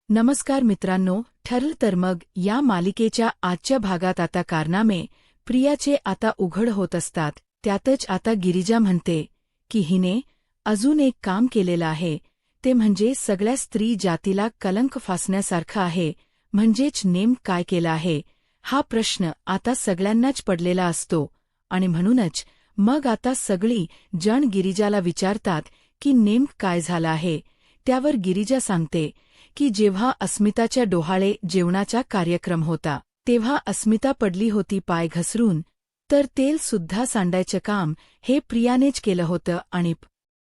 नमस्कार मित्रांनो, ठरलं तर मग या मालिकेच्या आजच्या भागात आता कारनामे प्रियाचे आता उघड होत असतात. त्यातच आता गिरिजा म्हणते की हिने अजून एक काम केलेलं आहे, ते म्हणजे सगळ्या स्त्री जातीला कलंक फासण्यासारखं आहे. म्हणजेच नेम काय केलं आहे हा प्रश्न आता सगळ्यांनाच पडलेला असतो आणि म्हणूनच मग आता सगळी जण गिरिजाला विचारतात की नेम काय झालं आहे. त्यावर गिरिजा सांगते की जेव्हा अस्मिताच्या डोहाळे जेवणाचा कार्यक्रम होता तेव्हा अस्मिता पडली होती पाय घसरून, तर तेल सुद्धा सांडायचं काम हे प्रियानेच केलं होतं आणि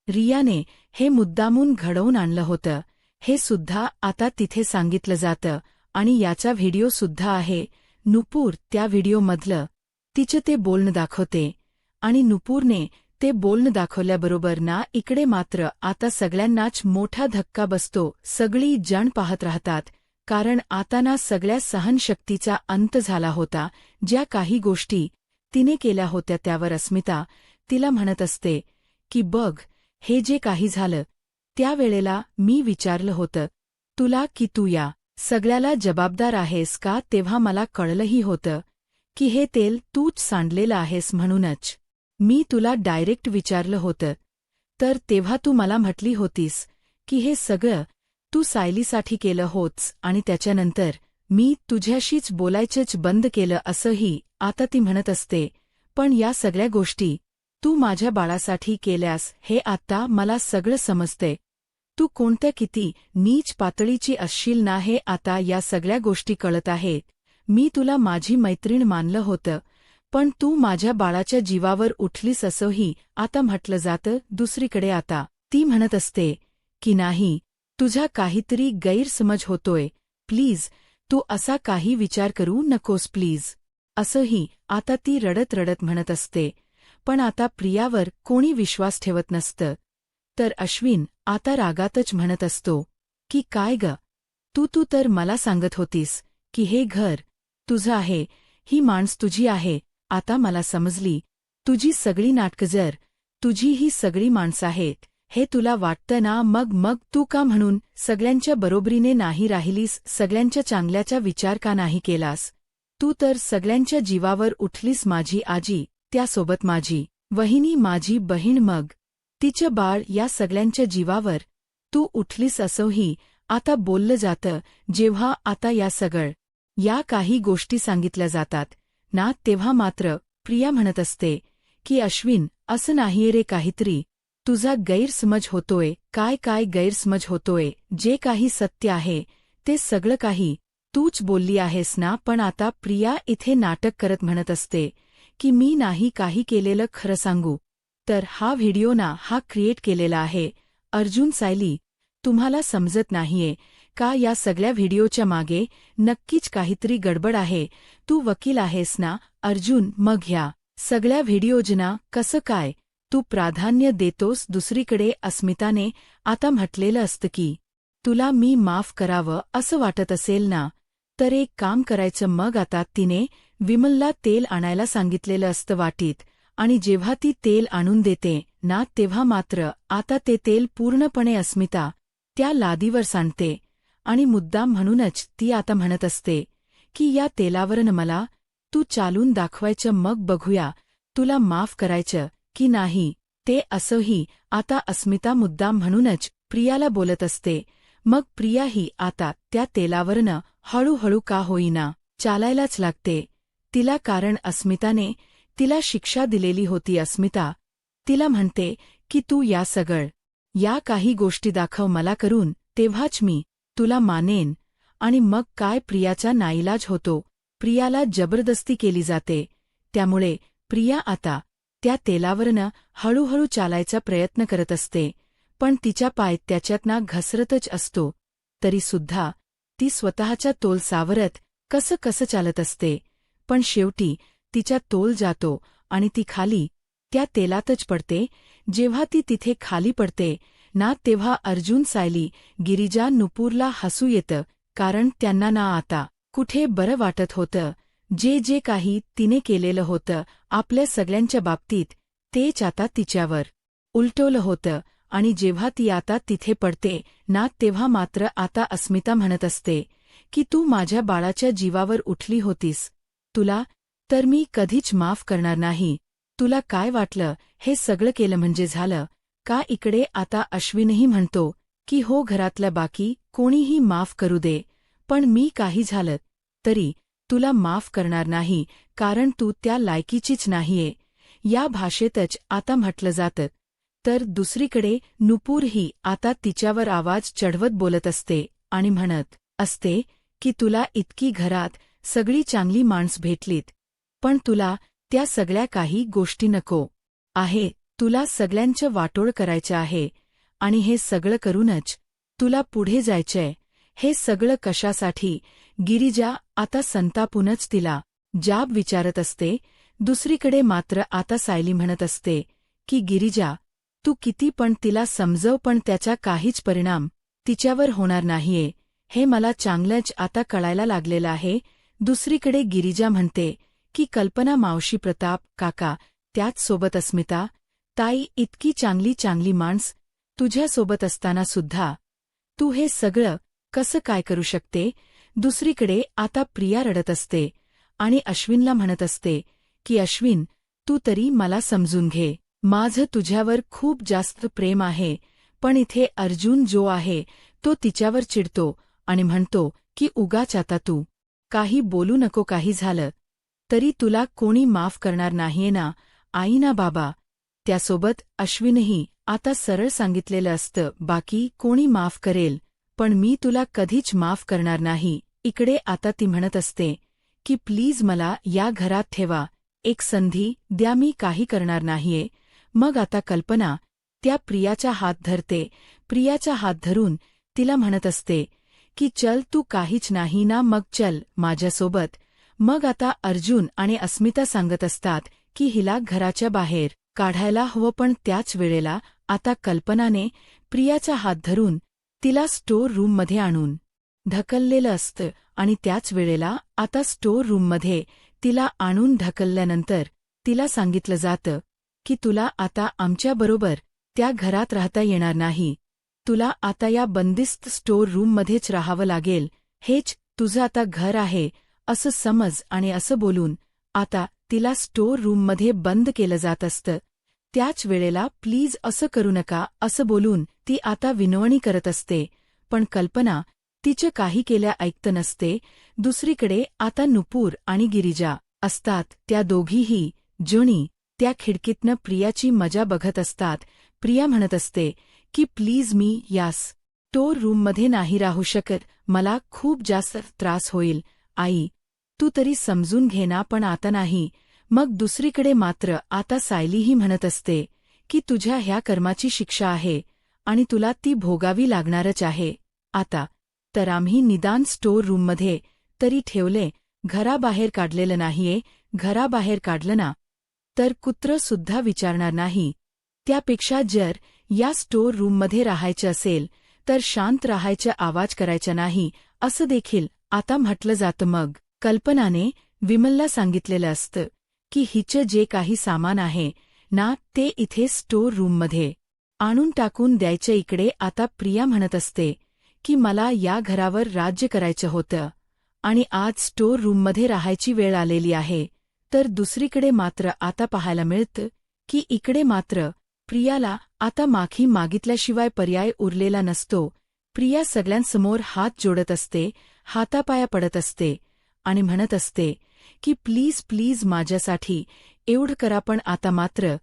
रियाने हे मुद्दामून घडवून आणलं होतं. हे सुद्धा आता तिथे सांगितलं जातं आणि याचा व्हिडिओ सुद्धा आहे. नुपूर त्या व्हिडिओमधलं तिचं ते बोलणं दाखवते आणि नुपूरने ते बोलणं दाखवल्याबरोबर ना इकडे मात्र आता सगळ्यांनाच मोठा धक्का बसतो. सगळी जण पाहत राहतात, कारण आता ना सगळ्या सहनशक्तीचा अंत झाला होता. ज्या काही गोष्टी तिने केल्या होत्या त्यावर अस्मिता तिला म्हणत असते की बघ, हे जे काही झालं त्यावेळेला मी विचारलं होतं तुला की तू या सगळ्याला जबाबदार आहेस का. तेव्हा मला कळलंही होतं की हे तेल तूच सांडलेलं आहेस. म्हणूनच मी तुला डायरेक्ट विचारलं होतं, तर तेव्हा तू मला म्हटली होतीस की हे सगळं तू सायलीसाठी केलं होतस आणि त्याच्यानंतर मी तुझ्याशीच बोलायचंच बंद केलं असंही आता ती म्हणत असते. पण या सगळ्या गोष्टी तू माझ्या बाळासाठी केल्यास हे आता मला सगळं समजते. तू कोणत्या किती नीच पातळीची असशील ना हे आता या सगळ्या गोष्टी कळत आहेत. मी तुला माझी मैत्रीण मानलं होतं, पण तू माझ्या बाळाच्या जीवावर उठलीस असंही आता म्हटलं जातं. दुसरीकडे आता ती म्हणत असते की नाही, तुझा काहीतरी गैरसमज होतोय, प्लीज तू असा काही विचार करू नकोस प्लीज, असंही आता ती रडत रडत म्हणत असते. पण आता प्रियावर कोणी विश्वास ठेवत नसतं. तर अश्विन आता रागातच म्हणत असतो की काय ग, तू तर मला सांगत होतीस की हे घर तुझं आहे, ही माणस तुझी आहे. आता मला समजली, तुझी सगळी नाटकं जर तुझी ही सगळी माणसं आहेत हे तुला वाटतं ना, मग तू का म्हणून सगळ्यांच्या बरोबरीने नाही राहिलीस, सगळ्यांच्या चांगल्याचा विचार का नाही केलास. तू तर सगळ्यांच्या जीवावर उठलीस, माझी आजी, त्यासोबत माझी वहिनी, माझी बहीण, मग तिचं बाळ, या सगळ्यांच्या जीवावर तू उठलीस असंही आता बोललं जातं. जेव्हा आता या काही गोष्टी सांगितल्या जातात ना, तेव्हा मात्र प्रिया म्हणत असते की अश्विन असं नाहीये रे, काहीतरी तुझा गैरसमज होतोय. काय गैरसमज होतोय, जे काही सत्य आहे ते सगळं काही तूच बोलली आहेस ना. पण आता प्रिया इथे नाटक करत म्हणत असते की मी नाही काही केलेलं, खरं सांगू तर हा व्हिडिओ ना हा क्रिएट केलेला आहे अर्जुन. सायली, तुम्हाला समजत नाहीये का या सगळ्या व्हिडिओच्या मागे नक्कीच काहीतरी गडबड आहे. तू वकील आहेस ना अर्जुन, मग ह्या सगळ्या व्हिडिओजना कसं काय तू प्राधान्य देतोस. दुसरीकडे अस्मिताने आता म्हटलेलं असतं की तुला मी माफ करावं असं वाटत असेल ना, तर एक काम करायचं. मग आता तिने विमलला तेल आणायला सांगितलेलं असतं वाटीत, आणि जेव्हा ती तेल आणून देते ना तेव्हा मात्र आता ते तेल पूर्णपणे अस्मिता त्या लादीवर सांडते आणि मुद्दाम म्हणूनच ती आता म्हणत असते की या तेलावरनं मला तू चालून दाखवायचं, मग बघूया तुला माफ करायचं की नाही ते. असंही आता अस्मिता मुद्दाम म्हणूनच प्रियाला बोलत असते. मग प्रियाही आता त्या तेलावरनं हळूहळू का होईना चालायलाच लागते तिला, कारण अस्मिताने तिला शिक्षा दिलेली होती. अस्मिता तिला म्हणते की तू या काही गोष्टी दाखव मला करून, तेव्हाच मी तुला मानेन. आणि मग काय, प्रियाचा नाईलाज होतो, प्रियाला जबरदस्ती केली जाते. त्यामुळे प्रिया आता त्या तेलावरनं हळूहळू चालायचा प्रयत्न करत असते, पण तिच्या पाय त्याच्यातना घसरतच असतो. तरीसुद्धा ती स्वतःचा तोल सावरत कसं चालत असते, पण शेवटी तिचा तोल जातो आणि ती खाली त्या तेलातच पडते. जेव्हा ती तिथे खाली पडते ना तेव्हा अर्जुन, सायली, गिरिजा, नुपूरला हसू येतं, कारण त्यांना ना आता कुठे बरं वाटत होतं. जे काही तिने केलेलं होतं आपल्या सगळ्यांच्या बाबतीत तेच आता तिच्यावर उलटवलं होतं आणि जेव्हा ती आता तिथे पडते ना तेव्हा मात्र आता अस्मिता म्हणत असते की तू माझ्या बाळाच्या जीवावर उठली होतीस, तुला तर मी कधीच माफ करणार नाही. तुला काय वाटलं हे सगळं केलं म्हणजे झालं का? इकडे आता अश्विनही म्हणतो की हो, घरातल्या बाकी कोणीही माफ करू दे, पण मी काही झालं तरी तुला माफ करणार नाही, कारण तू त्या लायकीचीच नाहीये. या भाषेतच आता म्हटलं जातं. तर दुसरीकडे नुपूरही आता तिच्यावर आवाज चढवत बोलत असते आणि म्हणत असते की तुला इतकी घरात सगळी चांगली माणस भेटलीत, पण तुला त्या सगळ्या काही गोष्टी नको आहे. तुला सगळ्यांचं वाटोळ करायचं आहे आणि हे सगळं करूनच तुला पुढे जायचंय. हे सगळं कशासाठी? गिरिजा आता संतापूनच तिला जाब विचारत असते. दुसरीकडे मात्र आता सायली म्हणत असते की गिरिजा, तू किती पण तिला समजव, पण त्याचा काहीच परिणाम तिच्यावर होणार नाहीये, हे मला चांगलंच आता कळायला लागलेलं आहे. दुसरीकडे गिरिजा म्हणते की कल्पना मावशी, प्रताप काका, त्याच सोबत अस्मिता ताई, इतकी चांगली चांगली माणस तुझ्यासोबत असताना सुद्धा तू हे सगळं कसं काय करू शकते? दुसरीकडे आता प्रिया रडत असते आणि अश्विनला म्हणत असते की अश्विन, तू तरी मला समजून घे. माझं तुझ्यावर खूप जास्त प्रेम आहे, पण इथे अर्जुन जो आहे तो तिच्यावर चिडतो आणि म्हणतो की उगाच आता तू काही बोलू नको. काही झालं तरी तुला कोणी माफ करणार नाहीये ना आई ना बाबा. त्यासोबत अश्विनही आता सरळ सांगितलेलं असतं, बाकी कोणी माफ करेल, पण मी तुला कधीच माफ करणार नाही. इकडे आता ती म्हणत असते की प्लीज मला या घरात ठेवा, एक संधी द्या, मी काही करणार नाहीये. मग आता कल्पना त्या प्रियाचा हात धरते. प्रियाचा हात धरून तिला म्हणत असते की चल, तू काहीच नाही ना, मग चल माझ्यासोबत. मग आता अर्जुन आणि अस्मिता सांगत असतात की हिला घराच्या बाहेर काढायला हवं, पण त्याच वेळेला आता कल्पनाने प्रियाचा हात धरून तिला स्टोर रूममध्ये आणून ढकललेलं असतं आणि त्याच वेळेला आता स्टोर रूममध्ये तिला आणून ढकलल्यानंतर तिला सांगितलं जातं की तुला आता आमच्याबरोबर त्या घरात राहता येणार नाही, तुला आता या बंदिस्त स्टोर रूममध्येच राहावं लागेल, हेच तुझं आता घर आहे असं समज. आणि असं बोलून आता तिला स्टोर रूममध्ये बंद केलं जात असतं. त्याच वेळेला प्लीज असं करू नका असं बोलून ती आता विनवणी करत असते, पण कल्पना तिचं काही केल्या ऐकत नसते. दुसरीकडे आता नुपूर आणि गिरिजा असतात. त्या दोघीही जणी त्या खिडकीतनं प्रियाची मजा बघत असतात. प्रिया म्हणत असते की प्लीज मी यास स्टोर रूममध्ये नाही राहू शकत, मला खूप जास्त त्रास होईल. आई, तू तरी समजून घे ना, पण आता नाही. मग दुसरीकडे मात्र आता सायलीही म्हणत असते की तुझ्या ह्या कर्माची शिक्षा आहे आणि तुला ती भोगावी लागणारच आहे. आता तर आम्ही निदान स्टोर रूममध्ये तरी ठेवले, घराबाहेर काढलेलं नाहीये. घराबाहेर काढलं ना तर कुत्रं सुद्धा विचारणार नाही. त्यापेक्षा जर या स्टोर रूममध्ये राहायचं असेल तर शांत राहायचा, आवाज करायचा नाही, असं देखील आता म्हटलं जातं. मग कल्पनाने विमलला सांगितलेलं असतं की हिचं जे काही सामान आहे ना ते इथे स्टोर रूममध्ये आणून टाकून द्यायचं. इकडे आता प्रिया म्हणत असते की मला या घरावर राज्य करायचं होतं आणि आज स्टोर रूममध्ये राहायची वेळ आलेली आहे. तर दुसरीकडे मात्र आता पाहायला मिळतं की इकडे मात्र प्रियाला आता माफी मागितल्याशिवाय पर्याय उरलेला नसतो. प्रिया सगळ्यांसमोर हात जोडत असते, हातापाया पडत असते आणि म्हणत असते की प्लीज प्लीज माझ्यासाठी एवढं करा. पण आता मात्र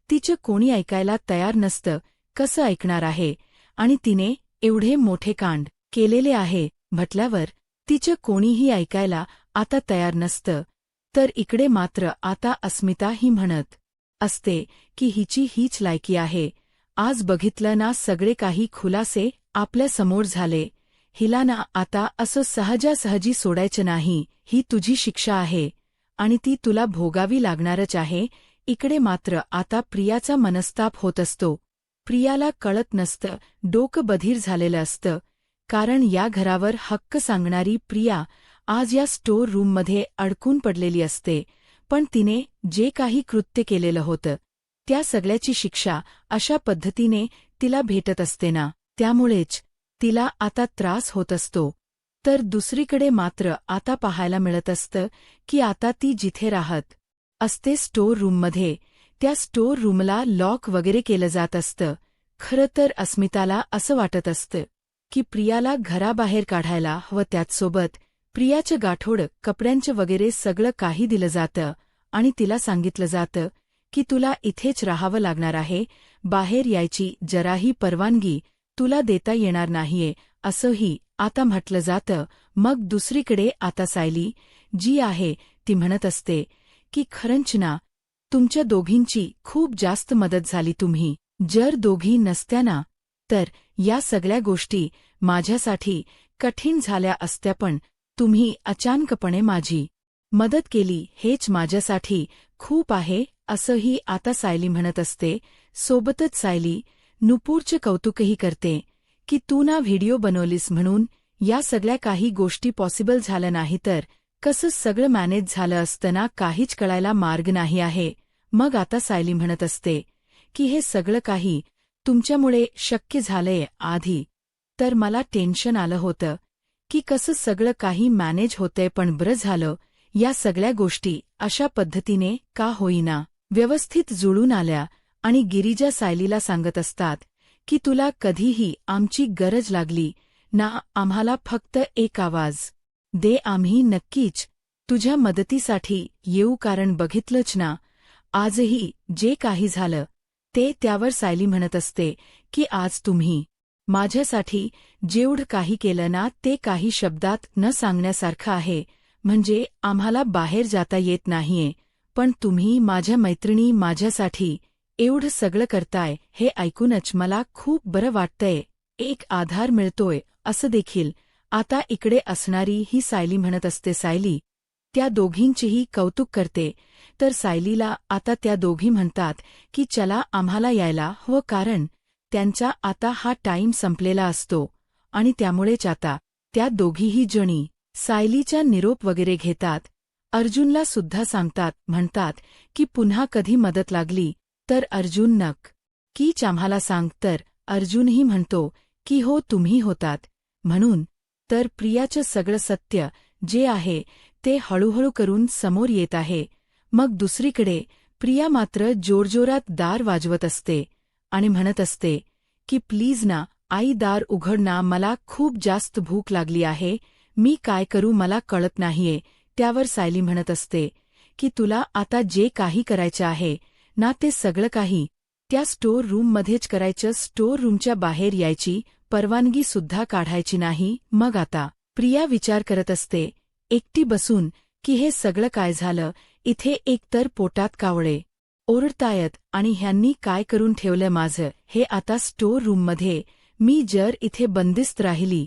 तिचं कोणी ऐकायला तयार नसतं. कसं ऐकणार आहे? आणि तिने एवढे मोठे कांड केलेले आहे म्हटल्यावर तिचं कोणीही ऐकायला आता तयार नसतं. तर इकडे मात्र आता अस्मिता ही म्हणत असते की हिची हीच लायकी आहे. आज बघितलं ना, सगळे काही खुलासे आपल्या समोर झाले. हिला ना आता असं सहजासहजी सोडायचं नाही. ही तुझी शिक्षा आहे आणि ती तुला भोगावी लागणारच आहे. इकडे मात्र आता प्रियाचा मनस्ताप होत असतो. प्रियाला कळत नसतं, डोकं बधीर झालेलं असतं, कारण या घरावर हक्क सांगणारी प्रिया आज या स्टोर रूममध्ये अडकून पडलेली असते. पण तिने जे काही कृत्य केलेलं होतं त्या सगळ्याची शिक्षा अशा पद्धतीने तिला भेटत असते ना, त्यामुळेच तिला आता त्रास होत असतो. तर दुसरीकडे मात्र आता पाहायला मिळत असतं की आता ती जिथे राहत असते स्टोअर रूममध्ये, त्या स्टोअर रूमला लॉक वगैरे केलं जात असतं. खरं तर अस्मिताला असं वाटत असतं की प्रियाला घराबाहेर काढायला व त्याचसोबत प्रियाचं गाठोड कपड्यांचं वगैरे सगळं काही दिलं जातं आणि तिला सांगितलं जातं की तुला इथेच राहावं लागणार आहे, बाहेर यायची जराही परवानगी तुला देता येणार नाहीये असंही आता म्हटलं जातं. मग दुसरीकडे आता सायली जी आहे ती म्हणत असते की खरंच ना, तुमच्या दोघींची खूप जास्त मदत झाली. तुम्ही जर दोघी नसत्या ना, तर या सगळ्या गोष्टी माझ्यासाठी कठीण झाल्या असत्या, पण तुम्ही अचानकपणे माझी मदत केली हेच माझ्यासाठी खूप आहे असंही आता सायली म्हणत असते. सोबतच सायली नुपूरचे कौतुकही करते की तू ना व्हिडिओ बनवलीस म्हणून या सगळ्या काही गोष्टी पॉसिबल झाल्या नाही तर कसं सगळं मॅनेज झालं असतं ना, काहीच कळायला मार्ग नाही आहे. मग आता सायली म्हणत असते की हे सगळं काही तुमच्यामुळे शक्य झालंय. आधी तर मला टेन्शन आलं होतं की कसं सगळं काही मॅनेज होतंय, पण बरं झालं या सगळ्या गोष्टी अशा पद्धतीने का होईना व्यवस्थित जुळून आल्या. आणि गिरिजा सायलीला सांगत असतात की तुला कधीही आमची गरज लागली ना, आम्हाला फक्त एक आवाज दे, आम्ही नक्कीच तुझ्या मदतीसाठी येऊ. कारण बघितलंच ना, आजही जे काही झालं ते त्यावर सायली म्हणत असते की आज तुम्ही माझ्यासाठी जेवढं काही केलं ना, ते काही शब्दात न सांगण्यासारखं आहे. म्हणजे आम्हाला बाहेर जाता येत नाहीये, पण तुम्ही माझ्या मैत्रिणी माझ्यासाठी एवढं सगळं करताय हे ऐकूनच मला खूप बरं वाटतंय, एक आधार मिळतोय असं देखील आता इकडे असणारी ही सायली म्हणत असते. सायली त्या दोघींचीही कौतुक करते. तर सायलीला आता त्या दोघी म्हणतात की चला आम्हाला यायला हवं, कारण त्यांचा आता हा टाईम संपलेला असतो आणि त्यामुळेच आता त्या दोघीही जणी सायलीचा निरोप वगैरे घेतात. अर्जुनला सुद्धा सांगतात, म्हणतात की पुन्हा कधी मदत लागली तर अर्जुन नक्कीच आम्हाला सांग. तर अर्जुनही म्हणतो की हो, तुम्ही होतात म्हणून. तर प्रियाचं सगळं सत्य जे आहे ते हळूहळू करून समोर येत आहे. मग दुसरीकडे प्रिया मात्र जोरजोरात दार वाजवत असते आणि म्हणत असते की प्लीज ना आई, दार उघड ना, मला खूप जास्त भूक लागली आहे, मी काय करू मला कळत नाहीये. त्यावर सायली म्हणत असते की तुला आता जे काही करायचं आहे ना, ते सगळं काही त्या स्टोअर रूममध्येच करायचं, स्टोअर रूमच्या बाहेर यायची परवानगी सुद्धा काढायची नाही. मग आता प्रिया विचार करत असते एकटी बसून की हे सगळं काय झालं, इथे एकतर पोटात कावळे ओरडतायत आणि ह्यांनी काय करून ठेवलं माझं हे आता स्टोअर रूममध्ये. मी जर इथे बंदिस्त राहिली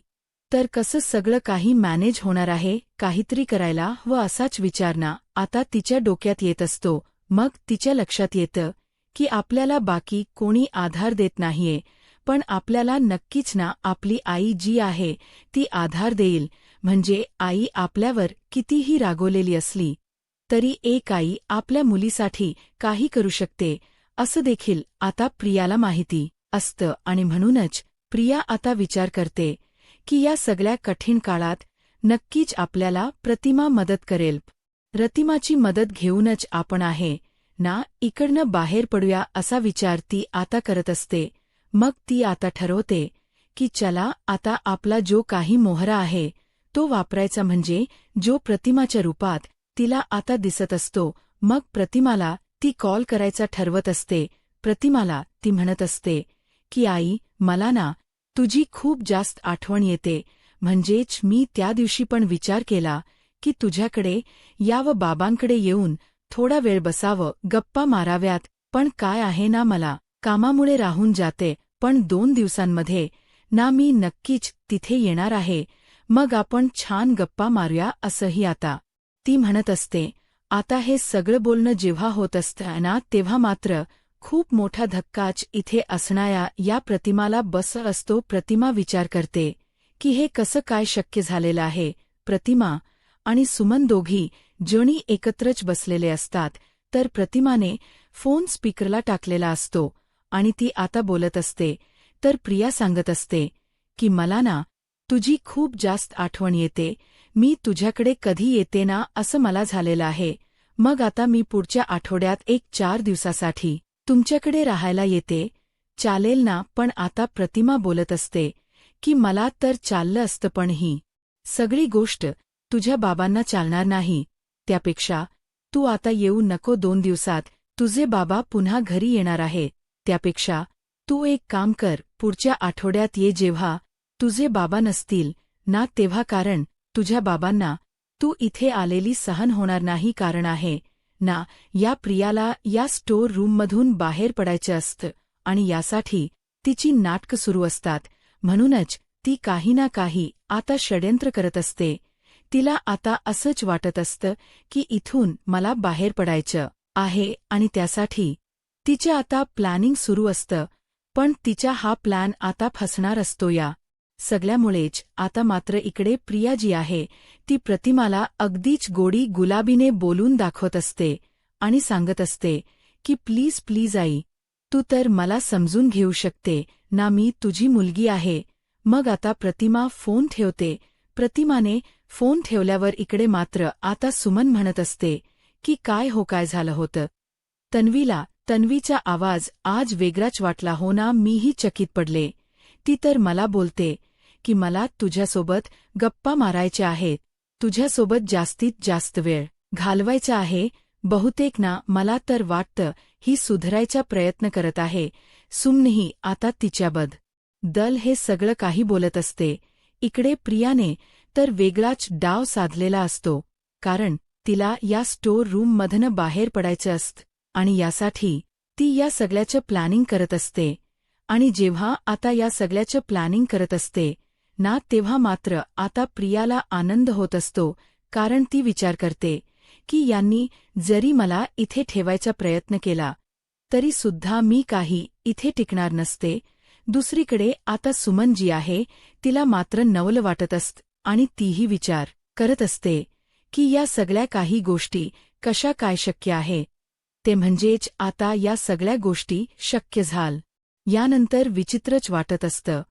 तर कसं सगळं काही मॅनेज होणार आहे, काहीतरी करायला व असाच विचार ना आता तिच्या डोक्यात येत असतो. मग तिच्या लक्षात येतं की आपल्याला बाकी कोणी आधार देत नाहीये, पण आपल्याला नक्कीच ना आपली आई जी आहे ती आधार देईल. म्हणजे आई आपल्यावर कितीही रागवलेली असली तरी एक आई आपल्या मुलीसाठी काही करू शकते असं देखील आता प्रियाला माहिती असतं. आणि म्हणूनच प्रिया आता विचार करते की या सगळ्या कठीण काळात नक्कीच आपल्याला प्रतिमा मदत करेल. प्रतिमाची मदत घेऊनच आपण आहे ना इकडनं बाहेर पडूया असा विचार ती आता करत असते. मग ती आता ठरवते की चला आता आपला जो काही मोहरा आहे तो वापरायचा, म्हणजे जो प्रतिमाच्या रूपात तिला आता दिसत असतो. मग प्रतिमाला ती कॉल करायचा ठरवत असते. प्रतिमाला ती म्हणत असते की आई, मला ना तुझी खूप जास्त आठवण येते, म्हणजेच मी त्या दिवशी पण विचार केला की तुझ्याकडे यावं, बाबांकडे येऊन थोडा वेळ बसावं, गप्पा माराव्यात, पण काय आहे ना मला कामामुळे राहून जाते, पण 2 दिवसांमध्ये ना मी नक्कीच तिथे येणार आहे, मग आपण छान गप्पा मारूया असंही आता ती म्हणत असते. आता हे सगळं बोलणं जेव्हा होत असतं ना तेव्हा मात्र खूप मोठा धक्काच इथे असणाऱ्या या प्रतिमाला बस असतो. प्रतिमा विचार करते की हे कसं काय शक्य झालेलं आहे. प्रतिमा आणि सुमन दोघी जणी एकत्रच बसलेले असतात. तर प्रतिमाने फोन स्पीकरला टाकलेला असतो आणि ती आता बोलत असते, तर प्रिया सांगत असते की मला ना तुझी खूप जास्त आठवण येते, मी तुझ्याकडे कधी येते ना असं मला झालेलं आहे. मग आता मी पुढच्या आठवड्यात 4 दिवसासाठी तुमच्याकडे राहायला येते, चालेल ना. पण आता प्रतिमा बोलत असते की मला तर चाललं असतं, पण ही सगळी गोष्ट तुझ्या बाबांना चालणार नाही. त्यापेक्षा तू आता येऊ नको, 2 दिवसात तुझे बाबा पुन्हा घरी येणार आहे. त्यापेक्षा तू एक काम कर, पुढच्या आठवड्यात ये, जेव्हा तुझे बाबा नसतील ना तेव्हा, कारण तुझ्या बाबांना तू इथे आलेली सहन होणार नाही. कारण आहे ना, या प्रियाला या स्टोर रूममधून बाहेर पडायचं असतं आणि यासाठी तिची नाटकं सुरू असतात. म्हणूनच ती काही ना काही आता षड्यंत्र करत असते. तिला आता असंच वाटत असतं की इथून मला बाहेर पडायचं आहे आणि त्यासाठी तिचे आता प्लॅनिंग सुरू असतं. पण तिचा हा प्लॅन आता फसणार असतो. या सगळ्यामुळेच आता मात्र इकडे प्रिया जी आहे ती प्रतिमाला अगदीच गोडी गुलाबीने बोलून दाखवत असते आणि सांगत असते की प्लीज प्लीज आई, तू तर मला समजून घेऊ शकते ना, मी तुझी मुलगी आहे. मग आता प्रतिमा फोन ठेवते. प्रतिमाने फोन ठेवल्यावर इकडे मात्र आता सुमन म्हणत असते की काय झालं होतं तन्वीचा आवाज आज वेगळाच वाटला हो ना, मीही चकित पडले. ती तर मला बोलते की मला तुझ्यासोबत गप्पा मारायच्या आहेत, तुझ्यासोबत जास्तीत जास्त वेळ घालवायचा आहे. बहुतेक ना मला तर वाटतं ही सुधारायचा प्रयत्न करत आहे. सुमनही आता तिच्याबद्दल हे सगळं काही बोलत असते. इकडे प्रियाने तर वेगळाच डाव साधलेला असतो, कारण तिला या स्टोर रूममधनं बाहेर पडायचं असतं आणि यासाठी ती या सगळ्याचं प्लॅनिंग करत असते. आणि जेव्हा आता या सगळ्याचं प्लॅनिंग करत असते ना, तेव्हा मात्र आता प्रियाला आनंद होत असतो, कारण ती विचार करते की यांनी जरी मला इथे ठेवायचा प्रयत्न केला तरी सुद्धा मी काही इथे टिकणार नसते. दुसरीकडे आता सुमन जी आहे तिला मात्र नवल वाटत असतं आणि तीही विचार करत असते की या सगळ्या काही गोष्टी कशा काय शक्य आहे. ते म्हणजेच आता या सगळ्या गोष्टी शक्य झाल यानंतर विचित्रच वाटत असतं.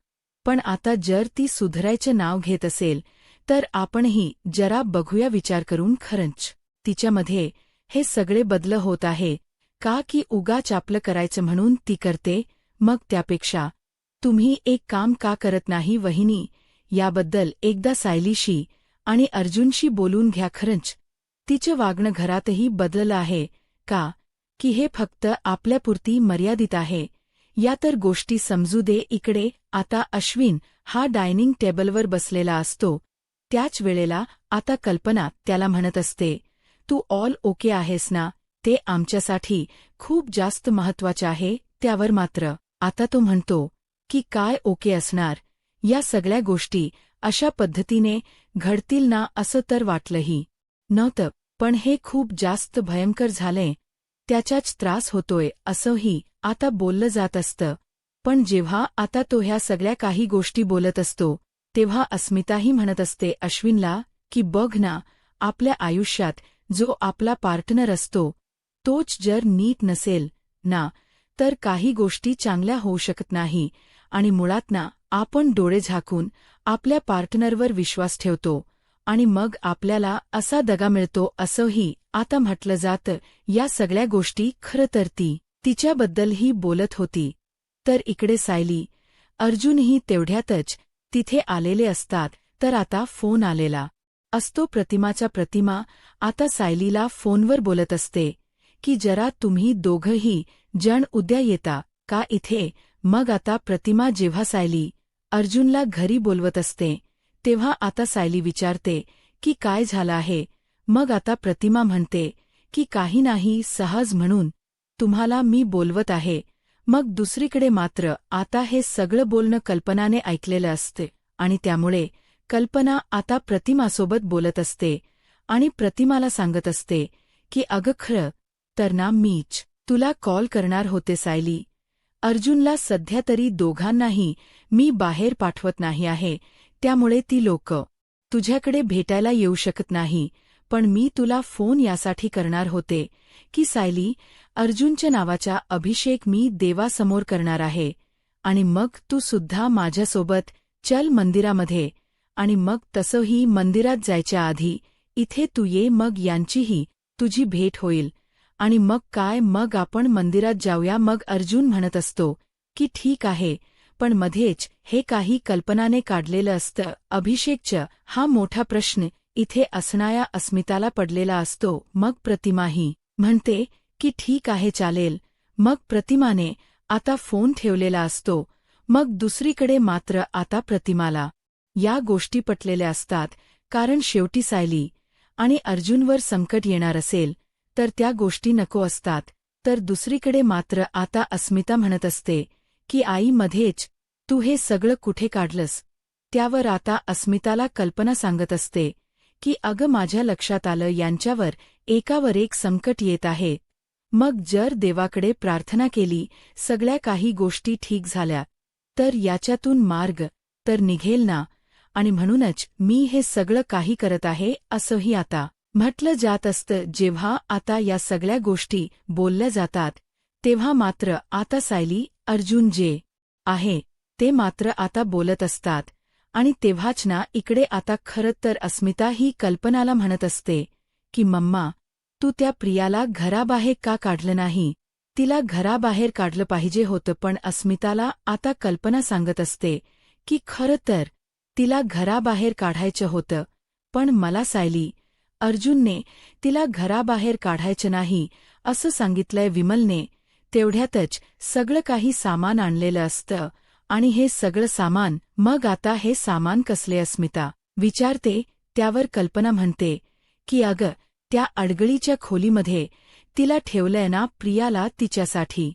पण आता जर ती सुधारायचं नाव घेत असेल तर आपणही जरा बघूया विचार करून, खरंच तिच्यामध्ये हे सगळे बदल होत आहे का की उगाच आपलं करायचं म्हणून ती करते. मग त्यापेक्षा तुम्ही एक काम का करत नाही वहिनी, याबद्दल एकदा सायलीशी आणि अर्जुनशी बोलून घ्या. खरंच तिचं वागणं घरातही बदललं आहे का की हे फक्त आपल्यापुरती मर्यादित आहे, या तर गोष्टी समजू दे. इकडे आता अश्विन हा डायनिंग टेबलवर बसलेला असतो. त्याच वेळेला आता कल्पना त्याला म्हणत असते, तू ऑल ओके आहेस ना, ते आमच्यासाठी खूप जास्त महत्वाचं आहे. त्यावर मात्र आता तो म्हणतो की काय ओके असणार, या सगळ्या गोष्टी अशा पद्धतीने घडतील ना असं तर वाटलंही नव्हतं, पण हे खूप जास्त भयंकर झालंय, त्याचाच त्रास होतोय असंही आता बोललं जात असतं. पण जेव्हा आता तो ह्या सगळ्या काही गोष्टी बोलत असतो तेव्हा अस्मिताही म्हणत असते अश्विनला की बघ ना, आपल्या आयुष्यात जो आपला पार्टनर असतो तोच जर नीट नसेल ना तर काही गोष्टी चांगल्या होऊ शकत नाही. आणि मुळात ना आपण डोळे झाकून आपल्या पार्टनरवर विश्वास ठेवतो आणि मग आपल्याला असा दगा मिळतो असंही आता म्हटलं जातं. या सगळ्या गोष्टी खरं तर ती तिच्याबद्दलही बोलत होती. तर इकडे सायली अर्जुनही तेवढ्यातच तिथे आलेले असतात. तर आता फोन आलेला असतो प्रतिमाचा. प्रतिमा आता सायलीला फोनवर बोलत असते की जरा तुम्ही दोघंही जण उद्या येता का इथे. मग आता प्रतिमा जेव्हा सायली अर्जुनला घरी बोलवत असते तेव्हा आता सायली विचारते की काय झालं आहे. मग आता प्रतिमा म्हणते की काही नाही, सहज म्हणून तुम्हाला मी बोलवत आहे. मग दुसरीकडे मात्र आता हे सगळं बोलणं कल्पनाने ऐकलेलं असते आणि त्यामुळे कल्पना आता प्रतिमासोबत बोलत असते आणि प्रतिमाला सांगत असते की अगं खरं तर ना मीच तुला कॉल करणार होते सायली. अर्जुनला सध्या तरी दोघांनाही मी बाहेर पाठवत नाही आहे, त्यामुळे ती लोक तुझ्याकडे भेटायला येऊ शकत नाही. पण मी तुला फोन यासाठी करणार होते की सायली, अर्जुनच्या नावाचा अभिषेक मी देवासमोर करणार आहे, आणि मग तू सुद्धा माझ्यासोबत चल मंदिरामध्ये, आणि मग तसंही मंदिरात जायच्या आधी इथे तू ये, मग यांचीही तुझी भेट होईल. आणि मग काय, मग आपण मंदिरात जाऊया. मग अर्जुन म्हणत असतो की ठीक आहे, पण मध्येच हे काही कल्पनाने काढलेलं असतं. अभिषेकचं हा मोठा प्रश्न इथे असणाऱ्या अस्मिताला पडलेला असतो. मग प्रतिमाही म्हणते की ठीक आहे, चालेल. मग प्रतिमाने आता फोन ठेवलेला असतो. मग दुसरीकडे मात्र आता प्रतिमाला या गोष्टी पटलेल्या असतात, कारण शेवटी सायली आणि अर्जुनवर संकट येणार असेल तर त्या गोष्टी नको असतात. तर दुसरीकडे मात्र आता अस्मिता म्हणत असते की आई, मध्येच तू हे सगळं कुठे काढलंस. त्यावर आता अस्मिताला कल्पना सांगत असते की अगं, माझ्या लक्षात आलं, यांच्यावर एकावर एक संकट येत आहे. मग जर देवाकडे प्रार्थना केली, सगळ्या काही गोष्टी ठीक झाल्या, तर याच्यातून मार्ग तर निघेल ना. आणि म्हणूनच मी हे सगळं काही करत आहे असंही आता म्हटलं जात असतं. जेव्हा आता या सगळ्या गोष्टी बोलल्या जातात तेव्हा मात्र आता सायली, अर्जुन जे आहे ते मात्र आता बोलत असतात. आणि तेव्हाच ना इकडे आता खरं तर अस्मिता ही कल्पनाला म्हणत असते की मम्मा, तू त्या प्रियाला घराबाहेर का काढलं नाही, तिला घराबाहेर काढलं पाहिजे होतं. पण अस्मिताला आता कल्पना सांगत असते की खरं तर तिला घराबाहेर काढायचं होतं, पण मला सायली, अर्जुनने तिला घराबाहेर काढायचं नाही असं सांगितलंय विमलने. तेवढ्यातच सगळं काही सामान आणलेलं असतं, आणि हे सगळं सामान, मग आता हे सामान कसले, अस्मिता विचारते. त्यावर कल्पना म्हणते की अगं, त्या अडगळीच्या खोलीमध्ये तिला ठेवलंय ना प्रियाला, तिच्यासाठी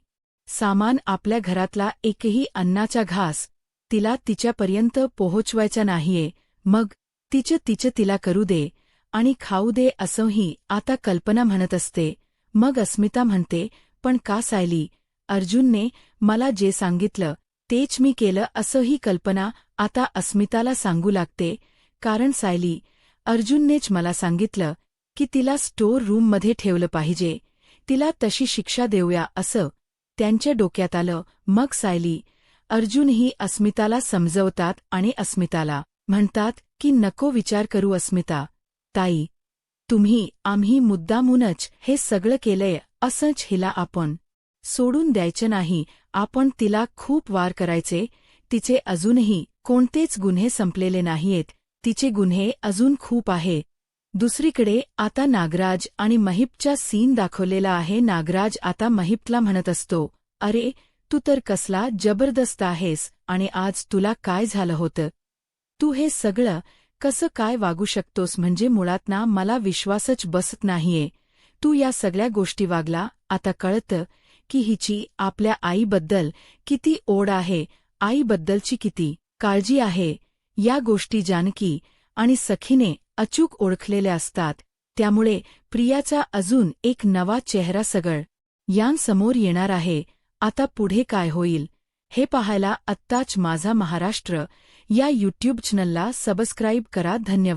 सामान. आपल्या घरातला एकही अन्नाचा घास तिला तिच्यापर्यंत पोहोचवायचा नाहीये. मग तिचं तिला करू दे आणि खाऊ दे, असंही आता कल्पना म्हणत असते. मग अस्मिता म्हणते, पण का सायली, अर्जुनने मला जे सांगितलं तेच मी केलं, असंही कल्पना आता अस्मिताला सांगू लागते. कारण सायली, अर्जुननेच मला सांगितलं की तिला स्टोर रूममध्ये ठेवलं पाहिजे, तिला तशी शिक्षा देऊया असं त्यांच्या डोक्यात आलं. मग सायली, अर्जुनही अस्मिताला समजवतात आणि अस्मिताला म्हणतात की नको विचार करू अस्मिता ताई, आम्ही मुद्दामूनच हे सगळं केलंय, असंच हिला आपण सोडून द्यायचं नाही. आपण तिला खूप वार करायचे. तिचे अजूनही कोणतेच गुन्हे संपलेले नाहीयेत, तिचे गुन्हे अजून खूप आहे. दुसरीकडे आता नागराज आणि महिपचा सीन दाखवलेला आहे. नागराज आता महिपला म्हणत असतो, अरे तू तर कसला जबरदस्त आहेस, आणि आज तुला काय झालं होतं, तू हे सगळं कसं काय वागू शकतोस, म्हणजे मुळात ना मला विश्वासच बसत नाहीये. तू या सगळ्या गोष्टी वागला. आता कळतं की हिची आपल्या आईबद्दल किती ओढ आहे, आईबद्दलची किती काळजी आहे. या गोष्टी जानकी आणि सखीने अचूक ओळखलेल्या असतात. त्यामुळे प्रियाचा अजून एक नवा चेहरा सगळ यांसमोर येणार आहे. आता पुढे काय होईल हे पाहायला आत्ताच माझा महाराष्ट्र या यूट्यूब चॅनलला सबस्क्राईब करा. धन्यवाद.